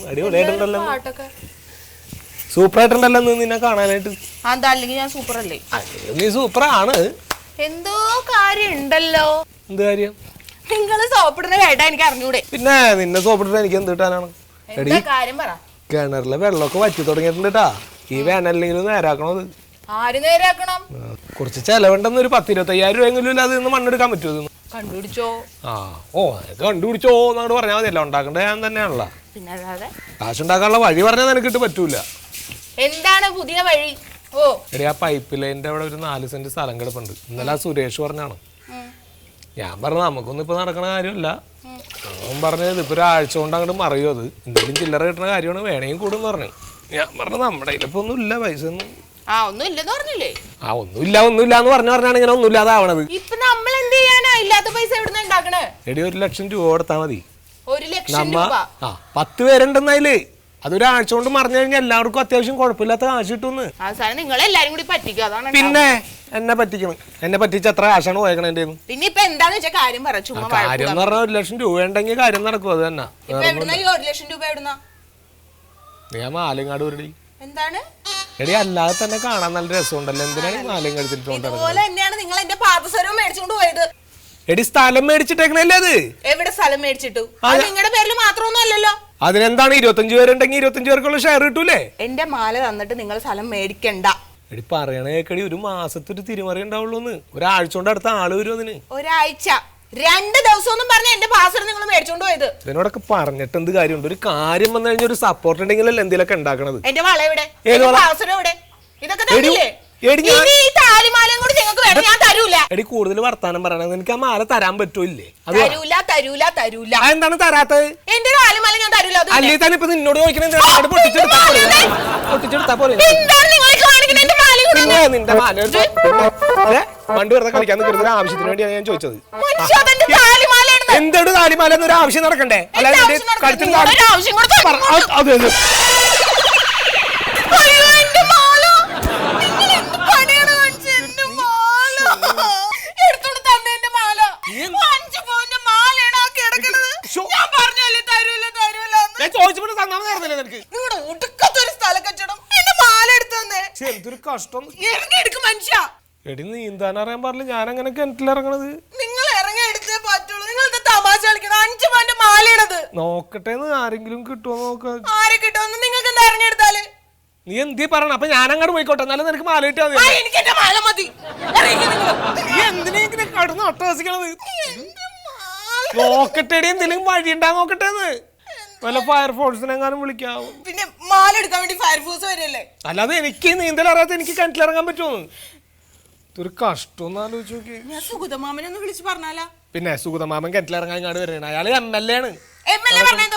അടിപൊളിയായിട്ടുണ്ടല്ലോ, സൂപ്പറായിട്ടുണ്ടല്ലോ നിന്നെ കാണാനായിട്ട്. അല്ലെങ്കിൽ ഞാൻ സൂപ്പർ അല്ലേ? നീ സൂപ്പറാണ്. എന്തോ കാര്യം ഉണ്ടല്ലോ. എന്ത് കാര്യം? നിങ്ങള് സോപ്പിടുന്ന കേട്ടാ എനിക്ക് അറിഞ്ഞൂടെ. പിന്നെ നിന്നെ സോപ്പിട്ടിട്ട് എനിക്ക് എന്ത് കിട്ടാനാണ്? കാര്യം പറ. കിണറിലെ വെള്ളമൊക്കെ വറ്റി തുടങ്ങിയിട്ടുണ്ട് കേട്ടാ. ഈ വേനല്ലെങ്കിലും നേരാക്കണത്. ആര് നേരാക്കണം? കുറച്ച് ചെലവുണ്ടെന്ന്. ഒരു 10-25,000 രൂപയെങ്കിലും ഇല്ലാതെ നിന്ന് മണ്ണെടുക്കാൻ പറ്റുമോ? കണ്ടുപിടിച്ചോ? കണ്ടുപിടിച്ചോ എന്നോട് പറഞ്ഞാൽ മതിയല്ലോ. ഉണ്ടാക്കേണ്ടത് ഞാൻ തന്നെയാണല്ലോ. പിന്നെ കാശുണ്ടാക്കാനുള്ള വഴി പറഞ്ഞാൽ നിനക്കിട്ട് പറ്റൂല. എന്താണ് പുതിയ വഴി? എടി, ആ പൈപ്പ് ലൈനിന്റെ അവിടെ ഒരു 4 സെന്റ് സ്ഥലം കിടപ്പുണ്ട്. ഇന്നലെ ആ സുരേഷ് പറഞ്ഞാണ്. ഞാൻ പറഞ്ഞത് നമുക്കൊന്നും ഇപ്പൊ നടക്കണ കാര്യമല്ല. അവൻ പറഞ്ഞത് ഇപ്പൊ ഒരാഴ്ച കൊണ്ട് അങ്ങോട്ട് മറിയോ, അത് എന്തെങ്കിലും ചില്ലറ കിട്ടുന്ന കാര്യമാണ്, വേണമെങ്കിൽ കൂടും പറഞ്ഞു. ഞാൻ പറഞ്ഞത് നമ്മുടെ കയ്യിലിപ്പോ ഒന്നും ഇല്ല, പൈസ ഒന്നും. ഒന്നുമില്ല എന്ന് പറഞ്ഞാണ് ഇങ്ങനെ ഒന്നുമില്ലാതാവണത്. എടി, 1 ലക്ഷം രൂപ കൊടുത്താൽ മതി. 10 പേരുണ്ടെന്നതില് അതൊരാഴ്ച കൊണ്ട് മറിഞ്ഞു കഴിഞ്ഞാൽ എല്ലാവർക്കും അത്യാവശ്യം കുഴപ്പമില്ലാത്ത കാശ് കിട്ടുമെന്ന്. പിന്നെ എന്നെ പറ്റിക്കണം. എന്നെ പറ്റിച്ച് എത്ര കാശാണ് പോയേക്കണ എന്റെ കാര്യം എന്ന് പറഞ്ഞാൽ 1 ലക്ഷം രൂപ ഉണ്ടെങ്കിൽ കാര്യം നടക്കും. അത് തന്നെ. ഞാൻ ആലങ്ങാട് വരടി. എടി, അല്ലാതെ തന്നെ കാണാൻ നല്ല രസമുണ്ടല്ലോ. എന്തിനാണ് മാലയും കഴിച്ചിട്ടുണ്ട്? എടി, സ്ഥലം മേടിച്ചിട്ടേക്കണല്ലേ അത്. എവിടെ സ്ഥലം മേടിച്ചിട്ടു? നിങ്ങളുടെ പേരിൽ മാത്രമൊന്നുമല്ലല്ലോ. അതിനെന്താണ് 25 പേരുണ്ടെങ്കിൽ 25 പേർക്കുള്ള ഷെയർ കിട്ടൂലേ? എന്റെ മാല തന്നിട്ട് നിങ്ങൾ സ്ഥലം മേടിക്കണ്ട. എടി, പറയണേക്കടി, ഒരു മാസത്തൊരു തിരിമറി ഉണ്ടാവുള്ളൂന്ന്. ഒരാഴ്ച കൊണ്ട് അടുത്ത ആള് വരും അതിന്. ഒരാഴ്ച 2 ദിവസം പറഞ്ഞ എന്റെ പാസ്വേഡ് നിങ്ങൾ മേടിച്ചോണ്ട് പോയത്. ഇതിനോടൊക്കെ പറഞ്ഞിട്ട് എന്ത് കാര്യമുണ്ട്? ഒരു കാര്യം വന്നു കഴിഞ്ഞാൽ ഒരു സപ്പോർട്ട് ഉണ്ടെങ്കിലല്ലേ എന്തെങ്കിലുമൊക്കെ ഉണ്ടാക്കണത്. എന്റെ വള എവിടെ? ഇതൊക്കെ എടി, കൂടുതൽ വർത്താനം പറയണത്. എനിക്ക് ആ മാല തരാൻ പറ്റൂല്ലേ? എന്താണ് തരാത്തത്? അല്ലേ തന്നെ ഇപ്പൊ നിന്നോട് ചോദിക്കണേ. പൊട്ടിച്ചെടുത്താ പോലെ നിന്റെ മാല വണ്ടി വെറുതെ കളിക്കാൻ നിൽക്കുന്ന ആവശ്യത്തിന് വേണ്ടിയാണ് ഞാൻ ചോദിച്ചത്. എന്താണ് താലിമാല എന്നൊരു ആവശ്യം നടക്കണ്ടേ? അല്ലാതെ എന്തൊരു കഷ്ടം. എടി, നീന്താൻ അറിയാൻ പാടില്ല. ഞാൻ അങ്ങനെ കിണറ്റിലിറങ്ങണത്. നിങ്ങൾ ഇറങ്ങി എടുത്തേ പറ്റുള്ളൂ. നിങ്ങൾ തമാശ കളിക്കണം. 5 പവന്റെ മാലയാണത്. നോക്കട്ടെ, ആരെങ്കിലും കിട്ടുമോ നോക്ക. ആരെ കിട്ടുമെന്ന് നിങ്ങൾക്ക് എന്താ ഇറങ്ങിയെടുത്താല്? നീ എന്തീ പറയണം? അപ്പൊ ഞാൻ അങ്ങോട്ട് പോയിക്കോട്ടെ, എന്നാലും നിനക്ക് മാല കിട്ടിയാ മതി. എന്തിനാ കടന്ന് ഒട്ടവസിക്കണത്? നോക്കട്ടെ, എന്തെങ്കിലും വഴി ഉണ്ടാ നോക്കട്ടെന്ന്. വല്ല ഫയർഫോഴ്സിനെങ്ങാനും വിളിക്കാവോ? പിന്നെ മാല എടുക്കാൻ വേണ്ടി ഫയർഫോഴ്സ് വരല്ലേ? അല്ലാതെ എനിക്ക് നീന്തൽ അറിയാത്ത എനിക്ക് കിണറ്റിലിറങ്ങാൻ പറ്റുമോ? ഇതൊരു കഷ്ടം ആലോചിച്ച് നോക്കി. ഞാൻ സുഗതമാമനെ ഒന്ന് വിളിച്ച് പറഞ്ഞാലാ? പിന്നെ സുഗതമാമൻ കിണറ്റിലിറങ്ങാൻ ഇങ്ങോട്ട് വരണേ. അയാള് MLA ആണ്.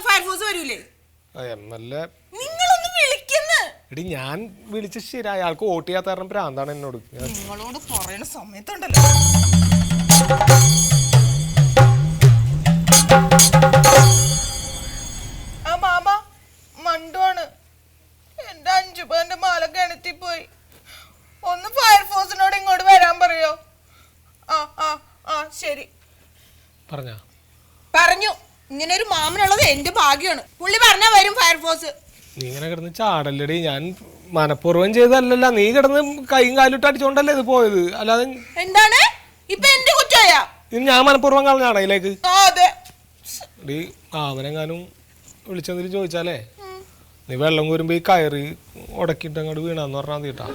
ഫയർഫോഴ്സ് വരൂലേ? MLA നിങ്ങളൊന്ന് വിളിക്കുന്നു. എടി, ഞാൻ വിളിച്ച ശരി. അയാൾക്ക് വോട്ട് ചെയ്യാത്ത കാരണം ഭ്രാന്താണ് എന്നോട്. നിങ്ങളോട് പറയണ സമയത്തുണ്ടല്ലോ. ആ മാമ മണ്ടുവാണ്. എന്റെ 5 പവന്റെ മാല കിണറ്റി പോയി. ഒന്ന് ഫയർഫോഴ്സിനോട് ഇങ്ങോട്ട് വരാൻ പറയോ? ശരി പറഞ്ഞു. ഇങ്ങനെ ഒരു മാമനുള്ളത് എന്റെ ഭാഗ്യമാണ്. പുള്ളി പറഞ്ഞാ വരും ഫയർഫോഴ്സ്. നീ ഇങ്ങനെ കിടന്ന് ചാടല്ലടി. ഞാൻ മനഃപൂർവ്വം ചെയ്തല്ലല്ല. നീ കിടന്ന് കൈയും കാലിട്ട് അടിച്ചോണ്ടല്ലേ ഇത് പോയത്. അല്ലാതെ എന്താണ് ഇപ്പൊ എന്റെ കുറ്റമാ? ഞാൻ മനഃപൂർവ്വം കളഞ്ഞാണ് അതിലേക്ക്. അതെ. അവനെങ്ങാനും വിളിച്ചെന്നിട്ട് ചോദിച്ചാലേ, നീ വെള്ളം കോരുമ്പോ ഈ കയറി ഉടക്കിട്ട് അങ്ങോട്ട് വീണാന്ന് പറഞ്ഞാൽ മതി കേട്ടാ.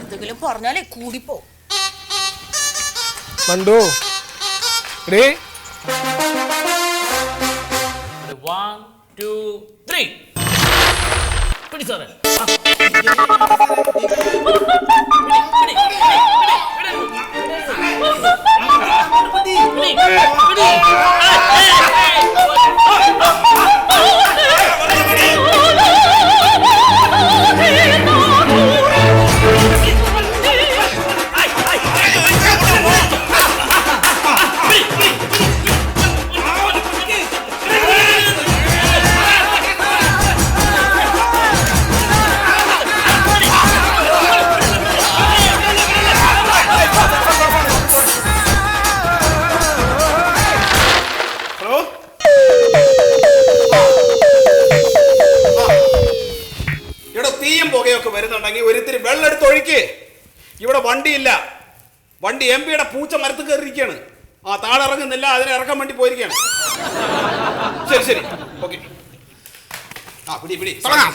എന്തെങ്കിലും പറഞ്ഞാലേ കൂടിപ്പോ. മണ്ടു, 1 2 3 പിടി സാറേ. വെള്ളം എടുത്ത് ഒഴിക്ക്. ഇവിടെ വണ്ടിയില്ല. വണ്ടി MP-യുടെ പൂച്ച മരത്ത് കയറിയിരിക്കുകയാണ്. ആ താഴെ ഇറങ്ങുന്നില്ല, അതിനെ ഇറക്കാൻ വേണ്ടി പോയിരിക്കുകയാണ്. ശരി ശരി, ഓക്കെ. ആ പിടി പിടി തുടങ്ങാം.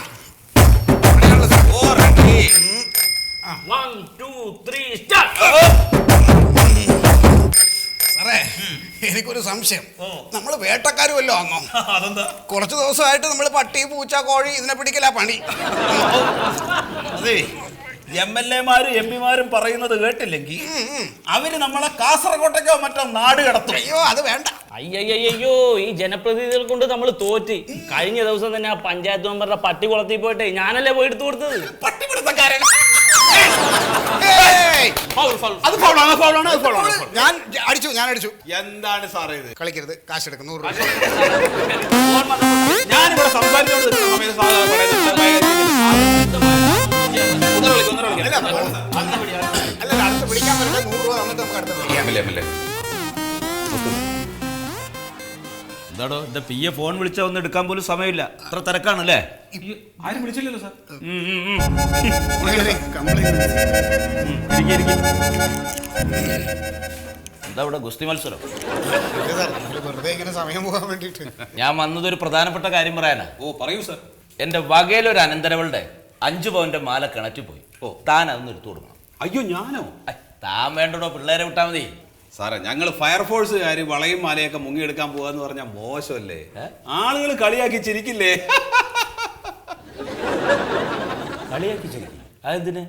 One, two, three, start. സാറേ, എനിക്കൊരു സംശയം. നമ്മൾ വേട്ടക്കാരുമല്ലോ ആണോ? അതെന്താ? കുറച്ച് ദിവസമായിട്ട് നമ്മൾ പട്ടി, പൂച്ച, കോഴി ഇതിനെ പിടിക്കലാ പണി. അതെ, MLA-മാരും MP-മാരും പറയുന്നത് കേട്ടില്ലെങ്കിൽ അവര് നമ്മളെ കാസർഗോട്ടേക്കോ മറ്റോ നാട് കടത്തും. അയ്യോ, അത് വേണ്ട. അയ്യോ ഈ ജനപ്രതിനിധികൾ കൊണ്ട് നമ്മൾ തോറ്റ്. കഴിഞ്ഞ ദിവസം തന്നെ ആ പഞ്ചായത്ത് മെമ്പറുടെ പട്ടി കുളത്തിൽ പോയിട്ട് ഞാനല്ലേ പോയി എടുത്തു കൊടുത്തത്. പട്ടിപിടുത്തക്കാരൻ. ഏയ്! അത് ഫൗളാണ്, ഫൗളാണ്, അത് ഫൗളാണ്. ഞാൻ അടിച്ചു. എന്താണ് സാറേ ഇത്? കളിക്കരുത്, കാശെടുക്കും 100 രൂപ. ഞാനിവിടെ സംസാരിച്ചോണ്ട് നിൽക്കുന്ന സമയത്ത് സാധാരണ അല്ല, അടുത്ത് പിടിക്കാൻ പറ്റുന്ന 100 രൂപ തന്നിട്ട് നമുക്ക് അടുത്ത് പിടിക്കാം. എന്താടോ എന്റെ PA ഫോൺ വിളിച്ചാ ഒന്ന് എടുക്കാൻ പോലും സമയമില്ല. അത്ര തിരക്കാണല്ലേ? ആരും വിളിച്ചില്ലല്ലോ സാർ. എന്താ ഇവിടെ ഗുസ്തി മത്സരം? വെറുതെ ഇങ്ങനെ സമയം പോകാൻ വേണ്ടിട്ട് ഞാൻ വന്നതൊരു പ്രധാനപ്പെട്ട കാര്യം പറയാനാ. ഓ പറയൂ സാർ. എന്റെ വകയിലൊരു അനന്തരവളുടെ 5 പവന്റെ മാല കിണറ്റിൽ പോയി. താൻ അതൊന്ന് എടുത്തു കൊടുക്കണം. അയ്യോ ഞാനോ? താൻ വേണ്ടടോ, പിള്ളേരെ വിട്ടാ മതി. സാറേ, ഞങ്ങൾ ഫയർഫോഴ്സുകാർ വളയും മാലയൊക്കെ മുങ്ങിയെടുക്കാൻ പോവാന്ന് പറഞ്ഞാൽ മോശമല്ലേ? ആളുകൾ കളിയാക്കി ചിരിക്കില്ലേ? കളിയാക്കി ചിരിക്കും. അതെന്തിന്?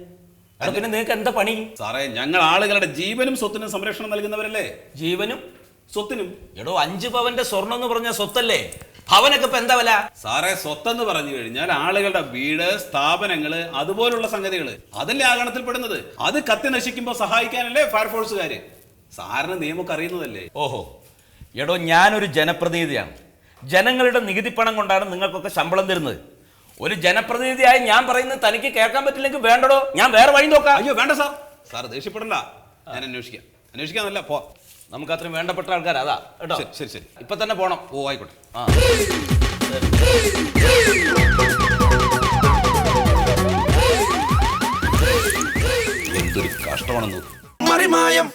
പിന്നെ നിങ്ങൾക്ക് എന്താ പണി? സാറേ, ഞങ്ങൾ ആളുകളുടെ ജീവനും സ്വത്തിനും സംരക്ഷണം നൽകുന്നവരല്ലേ? ജീവനും സ്വത്തിനും. എടോ, 5 പവന്റെ സ്വർണം എന്ന് പറഞ്ഞ സ്വത്തല്ലേ? ഭവനൊക്കെ ഇപ്പൊ എന്താ വില? സാറേ, സ്വത്തെന്ന് പറഞ്ഞു കഴിഞ്ഞാൽ ആളുകളുടെ വീട്, സ്ഥാപനങ്ങള്, അതുപോലുള്ള സംഗതികള്, അതല്ലേ ആ ഗണത്തിൽപ്പെടുന്നത്. അത് കത്തി നശിക്കുമ്പോ സഹായിക്കാനല്ലേ ഫയർഫോഴ്സുകാര്. സാറിന് നിയമമൊക്കെ അറിയുന്നതല്ലേ? ഓഹോ, എടോ, ഞാനൊരു ജനപ്രതിനിധിയാണ്. ജനങ്ങളുടെ നികുതി പണം കൊണ്ടാണ് നിങ്ങൾക്കൊക്കെ ശമ്പളം തരുന്നത്. ഒരു ജനപ്രതിനിധിയായി ഞാൻ പറയുന്നത് തനിക്ക് കേൾക്കാൻ പറ്റില്ലെങ്കിൽ വേണ്ടടോ, ഞാൻ വേറെ വഴി നോക്കാം. അയ്യോ വേണ്ട സാർ. സാർ ദേഷ്യപ്പെടണ്ട, ഞാൻ അന്വേഷിക്കാന്നല്ല. പോ, നമുക്ക് അത്രയും വേണ്ടപ്പെട്ട ആൾക്കാർ അതാ കേട്ടോ. ശരി ശരി, ഇപ്പൊ തന്നെ പോണം. ഓ ആയിക്കോട്ടെ. എന്തൊരു കഷ്ടമാണെന്ന്. മറിമായം